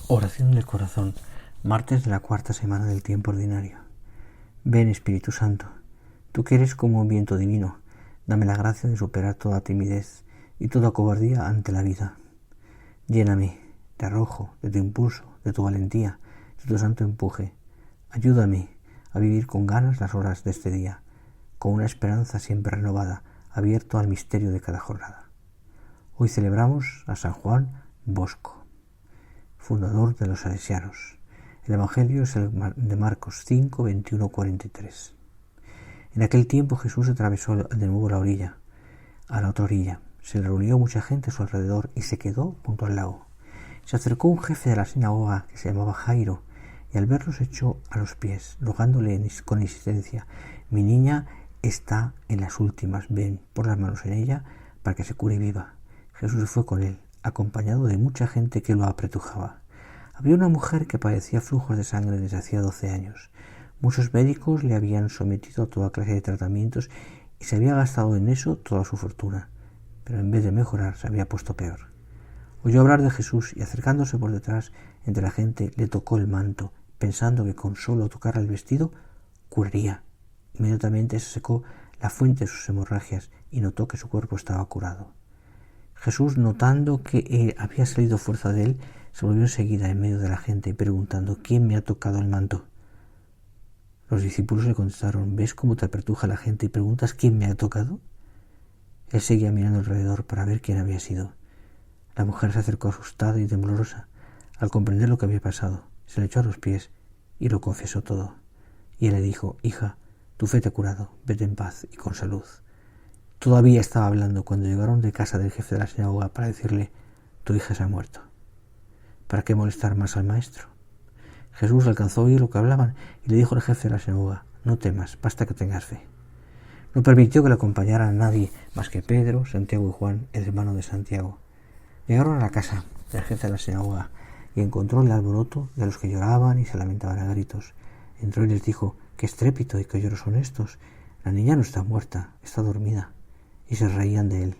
Oración del corazón, martes de la cuarta semana del tiempo ordinario. Ven, Espíritu Santo, tú que eres como un viento divino, dame la gracia de superar toda timidez y toda cobardía ante la vida. Lléname de arrojo, de tu impulso, de tu valentía, de tu santo empuje. Ayúdame a vivir con ganas las horas de este día, con una esperanza siempre renovada, abierto al misterio de cada jornada. Hoy celebramos a San Juan Bosco, fundador de los salesianos. El Evangelio es el de Marcos 5, 21, 43. En aquel tiempo Jesús atravesó de nuevo a la otra orilla. Se le reunió mucha gente a su alrededor y se quedó junto al lago. Se acercó un jefe de la sinagoga que se llamaba Jairo y al verlo se echó a los pies, rogándole con insistencia: mi niña está en las últimas, ven, pon las manos en ella para que se cure y viva. Jesús se fue con él, acompañado de mucha gente que lo apretujaba. Había una mujer que padecía flujos de sangre desde hacía 12 años. Muchos médicos le habían sometido a toda clase de tratamientos y se había gastado en eso toda su fortuna, pero en vez de mejorar se había puesto peor. Oyó hablar de Jesús y acercándose por detrás entre la gente le tocó el manto, pensando que con solo tocar el vestido curaría. Inmediatamente se secó la fuente de sus hemorragias y notó que su cuerpo estaba curado. Jesús, notando que había salido fuerza de él, se volvió enseguida en medio de la gente, preguntando: ¿quién me ha tocado el manto? Los discípulos le contestaron: ¿ves cómo te apertuja la gente y preguntas quién me ha tocado? Él seguía mirando alrededor para ver quién había sido. La mujer se acercó asustada y temblorosa. Al comprender lo que había pasado, se le echó a los pies y lo confesó todo. Y él le dijo: hija, tu fe te ha curado, vete en paz y con salud. Todavía estaba hablando cuando llegaron de casa del jefe de la sinagoga para decirle: tu hija se ha muerto. ¿Para qué molestar más al maestro? Jesús alcanzó a oír lo que hablaban y le dijo al jefe de la sinagoga: no temas, basta que tengas fe. No permitió que le acompañara a nadie más que Pedro, Santiago y Juan, el hermano de Santiago. Llegaron a la casa del jefe de la sinagoga y encontró el alboroto de los que lloraban y se lamentaban a gritos. Entró y les dijo: qué estrépito y qué lloros son estos. La niña no está muerta, está dormida. Y se reían de él.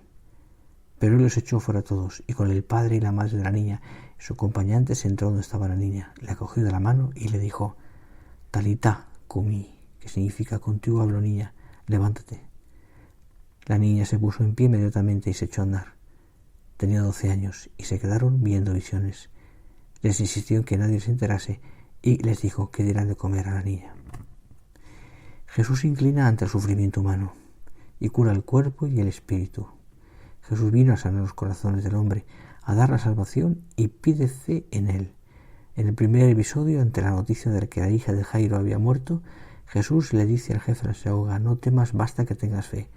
Pero él los echó fuera a todos, y con el padre y la madre de la niña y su acompañante se entró donde estaba la niña, la cogió de la mano y le dijo: Talita cumi, que significa contigo hablo niña, levántate. La niña se puso en pie inmediatamente y se echó a andar. Tenía 12 años y se quedaron viendo visiones. Les insistió en que nadie se enterase y les dijo que dieran de comer a la niña. Jesús se inclina ante el sufrimiento humano y cura el cuerpo y el espíritu. Jesús vino a sanar los corazones del hombre, a dar la salvación y pide fe en él. En el primer episodio, ante la noticia de que la hija de Jairo había muerto, Jesús le dice al jefe de la sinagoga: no temas, basta que tengas fe.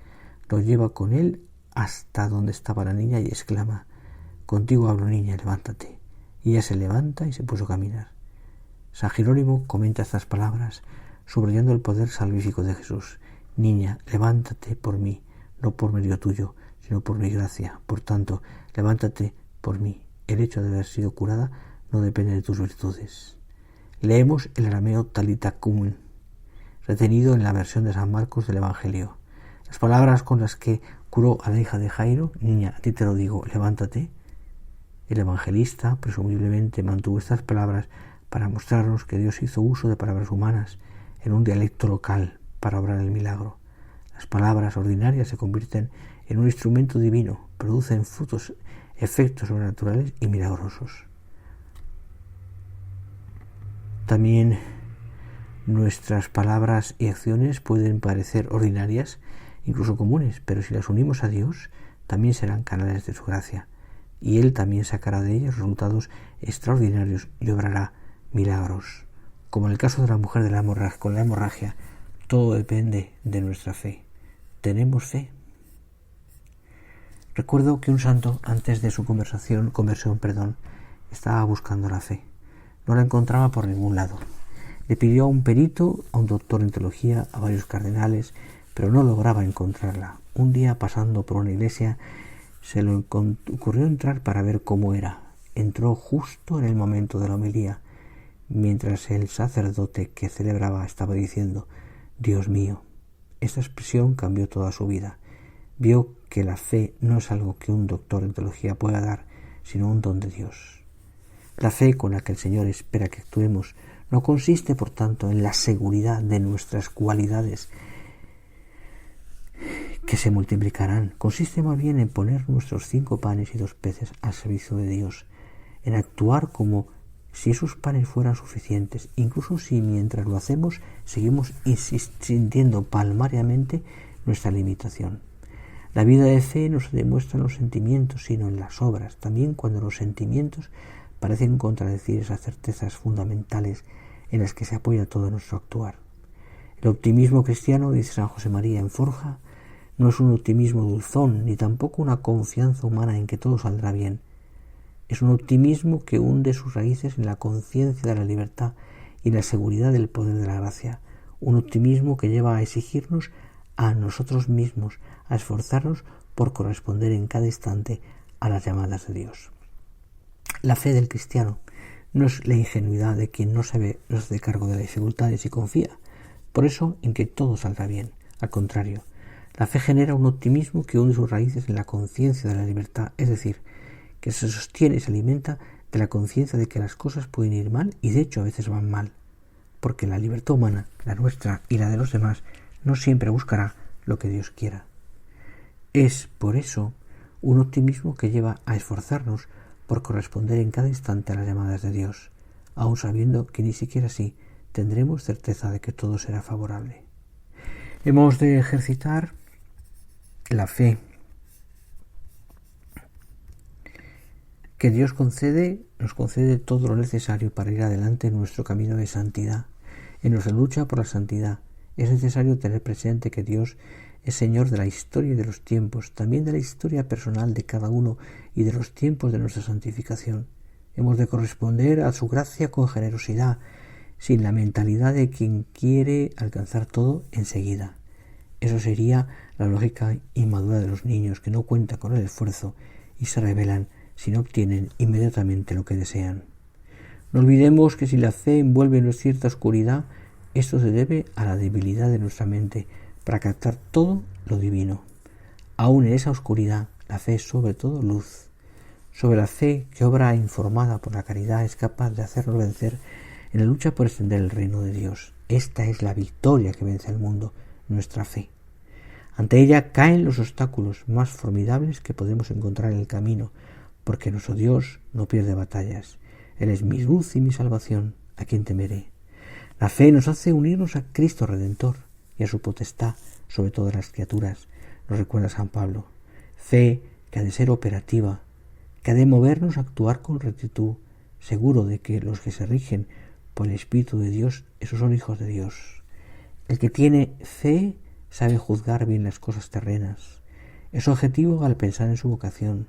Lo lleva con él hasta donde estaba la niña y exclama: contigo hablo niña, levántate. Y ella se levanta y se puso a caminar. San Jerónimo comenta estas palabras, subrayando el poder salvífico de Jesús: niña, levántate por mí, no por medio tuyo, sino por mi gracia. Por tanto, levántate por mí. El hecho de haber sido curada no depende de tus virtudes. Leemos el arameo Talita cumi, retenido en la versión de San Marcos del Evangelio. Las palabras con las que curó a la hija de Jairo: niña, a ti te lo digo, levántate. El evangelista presumiblemente mantuvo estas palabras para mostrarnos que Dios hizo uso de palabras humanas en un dialecto local para obrar el milagro. Las palabras ordinarias se convierten en un instrumento divino, producen frutos, efectos sobrenaturales y milagrosos. También nuestras palabras y acciones pueden parecer ordinarias, incluso comunes, pero si las unimos a Dios, también serán canales de su gracia, y Él también sacará de ellos resultados extraordinarios y obrará milagros. Como en el caso de la mujer con la hemorragia, todo depende de nuestra fe. ¿Tenemos fe? Recuerdo que un santo, antes de su conversión, estaba buscando la fe. No la encontraba por ningún lado. Le pidió a un perito, a un doctor en teología, a varios cardenales, pero no lograba encontrarla. Un día, pasando por una iglesia, se le ocurrió entrar para ver cómo era. Entró justo en el momento de la homilía, mientras el sacerdote que celebraba estaba diciendo: Dios mío. Esta expresión cambió toda su vida. Vio que la fe no es algo que un doctor en teología pueda dar, sino un don de Dios. La fe con la que el Señor espera que actuemos no consiste, por tanto, en la seguridad de nuestras cualidades que se multiplicarán. Consiste más bien en poner nuestros 5 panes y 2 peces al servicio de Dios, en actuar como si esos panes fueran suficientes, incluso si mientras lo hacemos seguimos sintiendo palmariamente nuestra limitación. La vida de fe no se demuestra en los sentimientos, sino en las obras, también cuando los sentimientos parecen contradecir esas certezas fundamentales en las que se apoya todo nuestro actuar. El optimismo cristiano, dice San José María en Forja, no es un optimismo dulzón, ni tampoco una confianza humana en que todo saldrá bien. Es un optimismo que hunde sus raíces en la conciencia de la libertad y la seguridad del poder de la gracia. Un optimismo que lleva a exigirnos a nosotros mismos, a esforzarnos por corresponder en cada instante a las llamadas de Dios. La fe del cristiano no es la ingenuidad de quien no se hace cargo de las dificultades y confía, por eso, en que todo saldrá bien. Al contrario, la fe genera un optimismo que hunde sus raíces en la conciencia de la libertad, es decir, que se sostiene y se alimenta de la conciencia de que las cosas pueden ir mal y de hecho a veces van mal, porque la libertad humana, la nuestra y la de los demás, no siempre buscará lo que Dios quiera. Es, por eso, un optimismo que lleva a esforzarnos por corresponder en cada instante a las llamadas de Dios, aun sabiendo que ni siquiera así tendremos certeza de que todo será favorable. Hemos de ejercitar la fe que Dios nos concede todo lo necesario para ir adelante en nuestro camino de santidad, en nuestra lucha por la santidad. Es necesario tener presente que Dios es Señor de la historia y de los tiempos, también de la historia personal de cada uno y de los tiempos de nuestra santificación. Hemos de corresponder a su gracia con generosidad, sin la mentalidad de quien quiere alcanzar todo enseguida. Eso sería la lógica inmadura de los niños que no cuentan con el esfuerzo y se rebelan si no obtienen inmediatamente lo que desean. No olvidemos que si la fe envuelve en cierta oscuridad, esto se debe a la debilidad de nuestra mente para captar todo lo divino. Aún en esa oscuridad, la fe es sobre todo luz. Sobre la fe que obra informada por la caridad es capaz de hacernos vencer en la lucha por extender el reino de Dios. Esta es la victoria que vence al mundo, nuestra fe. Ante ella caen los obstáculos más formidables que podemos encontrar en el camino, porque nuestro Dios no pierde batallas. Él es mi luz y mi salvación, a quien temeré. La fe nos hace unirnos a Cristo Redentor y a su potestad sobre todas las criaturas, nos recuerda San Pablo. Fe que ha de ser operativa, que ha de movernos a actuar con rectitud, seguro de que los que se rigen por el Espíritu de Dios, esos son hijos de Dios. El que tiene fe sabe juzgar bien las cosas terrenas. Es objetivo al pensar en su vocación.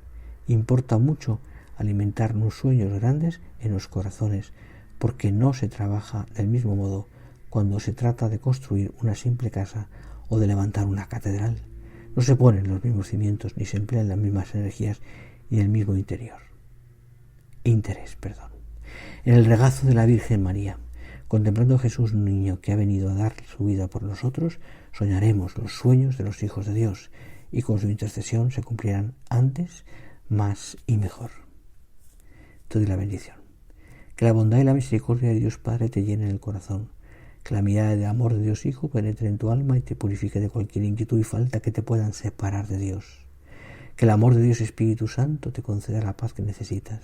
Importa mucho alimentar unos sueños grandes en los corazones, porque no se trabaja del mismo modo cuando se trata de construir una simple casa o de levantar una catedral. No se ponen los mismos cimientos, ni se emplean las mismas energías, ni el mismo interés. En el regazo de la Virgen María, contemplando a Jesús, un niño que ha venido a dar su vida por nosotros, soñaremos los sueños de los hijos de Dios, y con su intercesión se cumplirán antes, más y mejor. Te doy la bendición. Que la bondad y la misericordia de Dios Padre te llenen el corazón. Que la mirada de amor de Dios Hijo penetre en tu alma y te purifique de cualquier inquietud y falta que te puedan separar de Dios. Que el amor de Dios Espíritu Santo te conceda la paz que necesitas.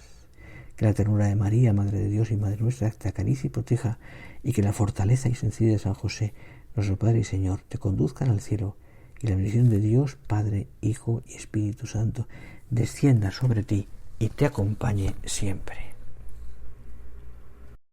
Que la ternura de María, Madre de Dios y Madre nuestra, te acaricie y proteja, y que la fortaleza y sencillez de San José, nuestro Padre y Señor, te conduzcan al cielo, y la bendición de Dios, Padre, Hijo y Espíritu Santo, descienda sobre ti y te acompañe siempre.